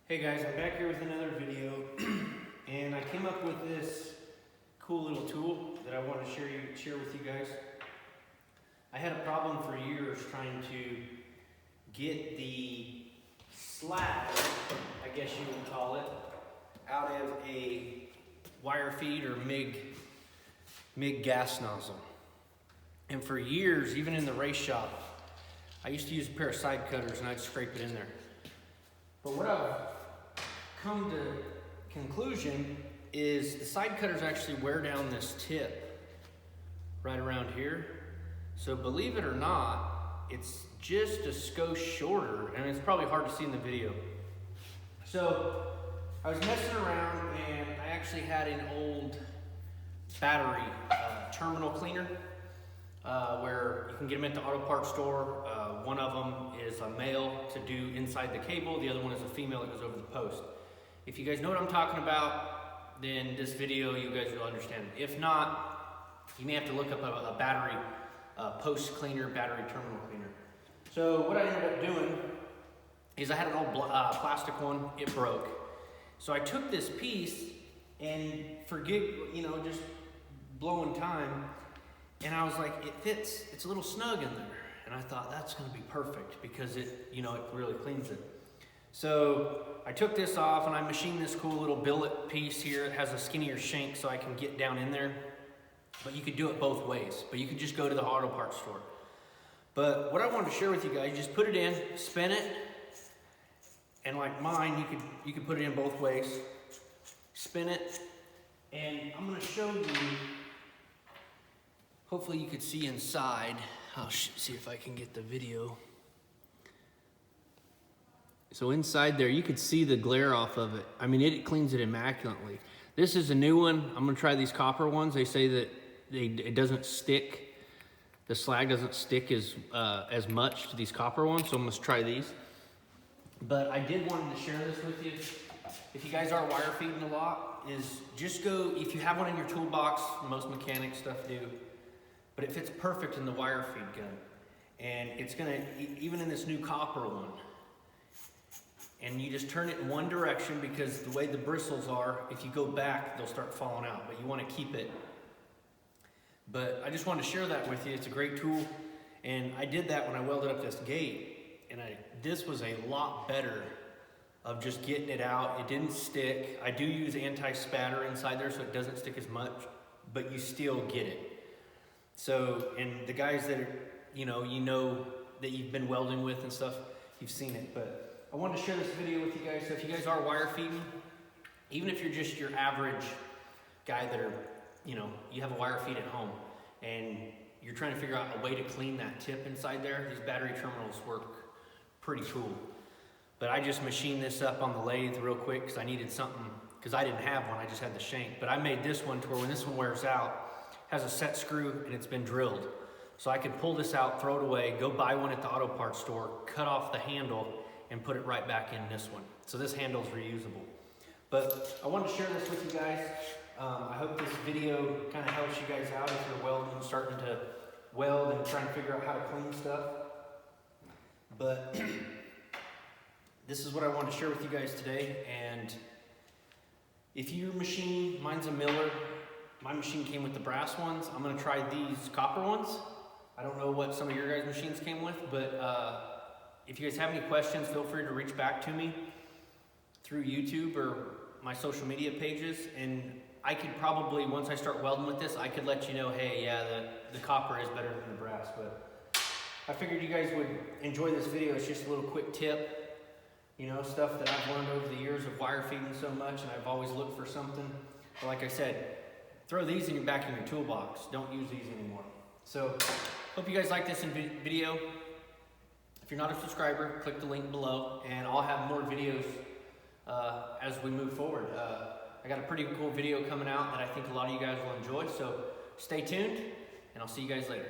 Hey guys, I'm back here with another video and I came up with this cool little tool that I want to share with you guys. I had a problem for years trying to get the slag, I guess you would call it, out of a wire feed or MIG gas nozzle. And for years, even in the race shop, I used to use a pair of side cutters and I'd scrape it in there. But what I've come to conclusion is the side cutters actually wear down this tip right around here. So believe it or not, it's just a skosh shorter, and it's probably hard to see in the video. So I was messing around and I actually had an old battery terminal cleaner where you can get them at the auto parts store. One of them is a male to do inside the cable. The other one is a female that goes over the post. If you guys know what I'm talking about, then this video you guys will understand. If not, you may have to look up a battery post cleaner, battery terminal cleaner. So what I ended up doing is I had an old plastic one, it broke. So I took this piece and just blowing time, and I was like, it fits, it's a little snug in there. And I thought that's gonna be perfect because it really cleans it. So I took this off and I machined this cool little billet piece here. It has a skinnier shank so I can get down in there. But you could do it both ways. But you could just go to the auto parts store. But what I wanted to share with you guys, just put it in, spin it, and like mine, you could put it in both ways. Spin it, and I'm gonna show you, hopefully you could see inside. I'll see if I can get the video. So inside there, you could see the glare off of it. I mean, it cleans it immaculately. This is a new one. I'm gonna try these copper ones. They say that it doesn't stick, the slag doesn't stick as much to these copper ones, so I'm gonna try these. But I did want to share this with you. If you guys are wire feeding a lot, is just go, if you have one in your toolbox, most mechanic stuff do, but it fits perfect in the wire feed gun. And it's gonna, even in this new copper one, and you just turn it in one direction because the way the bristles are, if you go back, they'll start falling out, but you want to keep it. But I just wanted to share that with you. It's a great tool, and I did that when I welded up this gate, and this was a lot better of just getting it out. It didn't stick. I do use anti-spatter inside there so it doesn't stick as much, but you still get it. So, and the guys that you know that you've been welding with and stuff, you've seen it. But I wanted to share this video with you guys. So if you guys are wire feeding, even if you're just your average guy that you have a wire feed at home and you're trying to figure out a way to clean that tip inside there, these battery terminals work pretty cool. But I just machined this up on the lathe real quick because I needed something, because I didn't have one, I just had the shank. But I made this one to where when this one wears out, it has a set screw and it's been drilled. So I could pull this out, throw it away, go buy one at the auto parts store, cut off the handle, and put it right back in this one. So this handle is reusable. But I wanted to share this with you guys. I hope this video kind of helps you guys out if you're welding, starting to weld and trying to figure out how to clean stuff. But this is what I wanted to share with you guys today. And if your machine, mine's a Miller, my machine came with the brass ones. I'm gonna try these copper ones. I don't know what some of your guys' machines came with, but if you guys have any questions, feel free to reach back to me through YouTube or my social media pages. And I could probably, once I start welding with this, I could let you know, hey, yeah, the copper is better than the brass. But I figured you guys would enjoy this video. It's just a little quick tip, stuff that I've learned over the years of wire feeding so much, and I've always looked for something. But like I said, throw these in your back in your toolbox. Don't use these anymore. So hope you guys like this video. If you're not a subscriber, click the link below, and I'll have more videos as we move forward. I got a pretty cool video coming out that I think a lot of you guys will enjoy, so stay tuned, and I'll see you guys later.